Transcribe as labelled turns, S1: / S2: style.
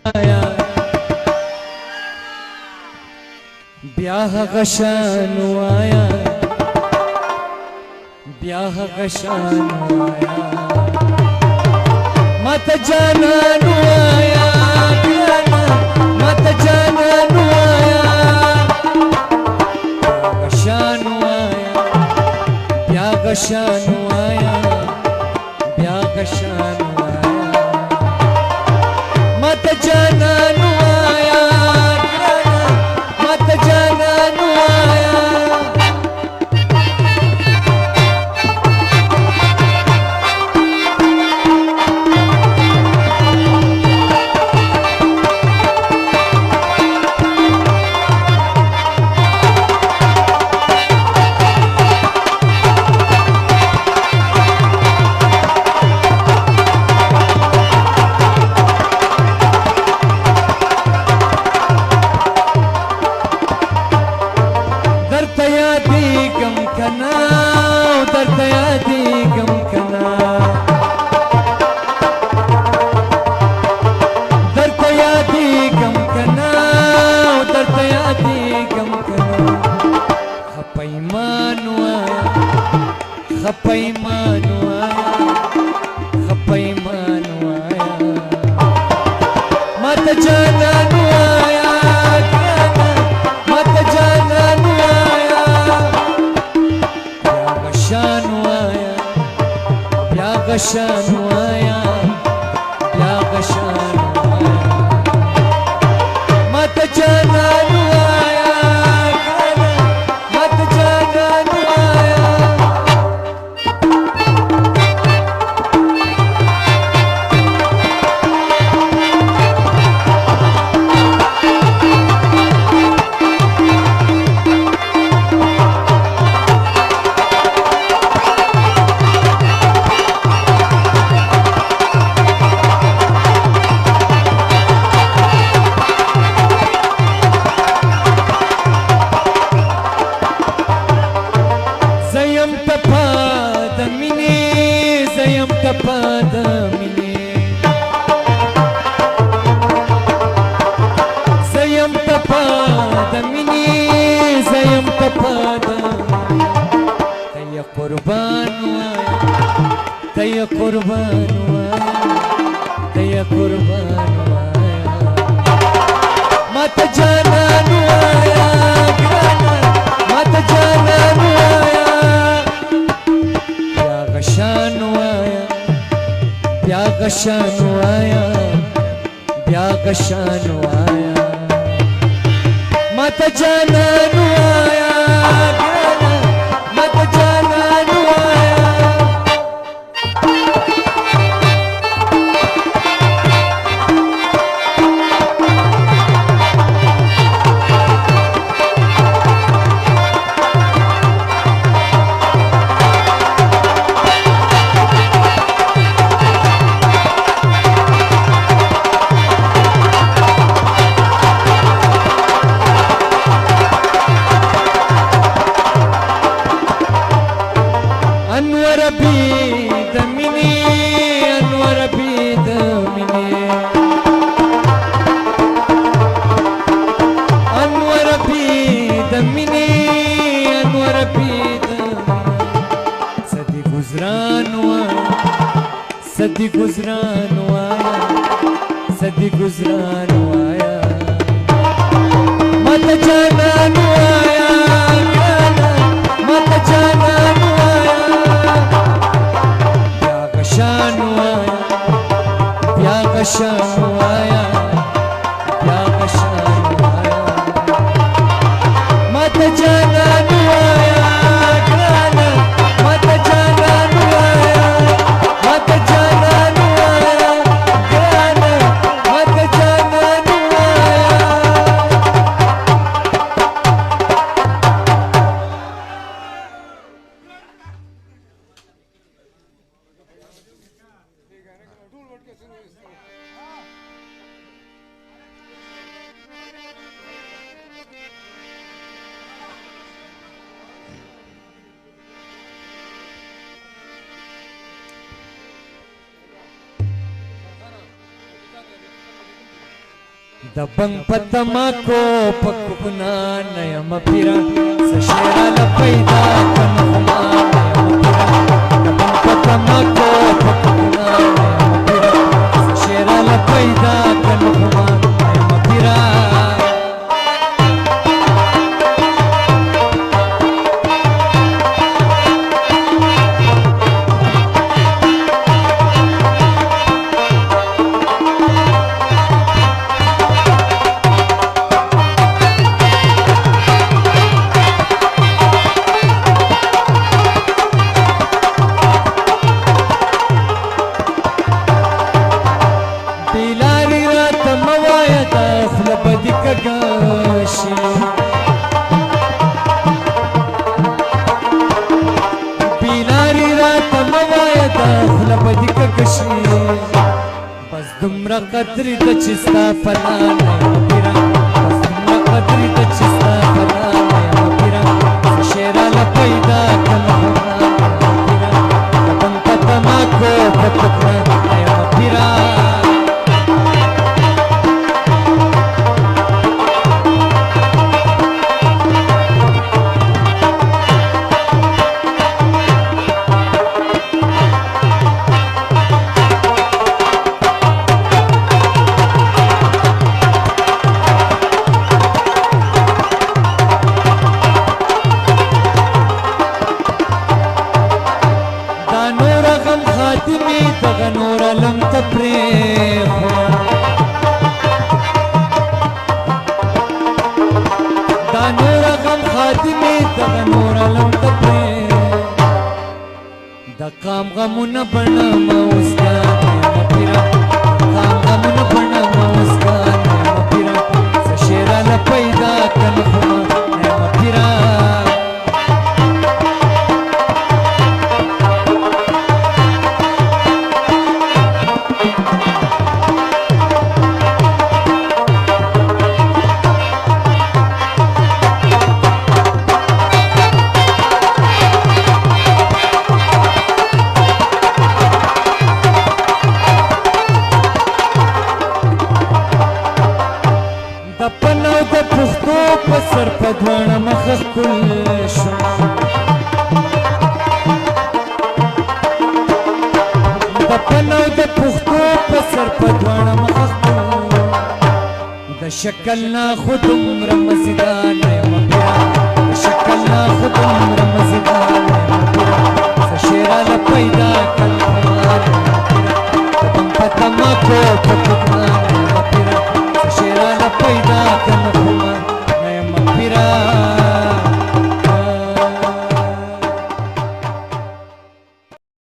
S1: आया ब्याह गशानु आया ब्याह गशानु आया मत जानानु आया मत जानानु आया ब्याह गशानु आया ब्याह गशानु आया ब्याह गशानु मत जानानु आया मत जानानु आया मत जानानु आया मत जानानु आया ब्याह गशानु आया ब्याह गशानु आया ब्याह गशानु आया मत जानानु आया मत जानानु आया तय कुर्बान तय कुर्बान मत जानानु आया मत जानानु आया ब्याह गशानु आया ब्याह गशानु आया ब्याह गशानु आया मत जानानु आया मत जानानु आया सदी गुजरानो आया सदी गुजरानो आया मत जानानु आया मत जानानु आया ब्याह गशानु आया ब्याह गशानु आया ब्याह गशानु आया मत जानानु आया मत जानानु आया मत जानानु आया मत जानानु आया د بنګ پتما کو پکونا نیم پیرا سشیرا لپیدا کنخما نیم پیرا د بنګ پتما کو پکونا نیم پیرا سشیرا لپیدا کنخما نیم پیرا بس دمرا قدری د چستا فنا نیم پیرا بس دمرا قدری د چستا فنا نیم پیرا سشیرا لپیدا کنخما نیم پیرا دبن پتما کو پتکنا نیم پیرا دغه نور علم ته پرېښوا دا نور غم خاتمې دغه نور علم ته پرېښوا د قام غمونه بڼمه اوس ګانې پیرا قام غمونه بڼمه اوس ګانې پیرا څه شیراله پیدا کنخما نیم پیرا سر پدوانه مخ کل شو د پنو د پختو په سر پدوانه مخ کل د شکل نا خودم رمزدان یم پیرا د شکل نا خودم رمزدان یم پیرا سشیرا لپیدا کنخما یم پیرا د بنګ پتما کو پتکنا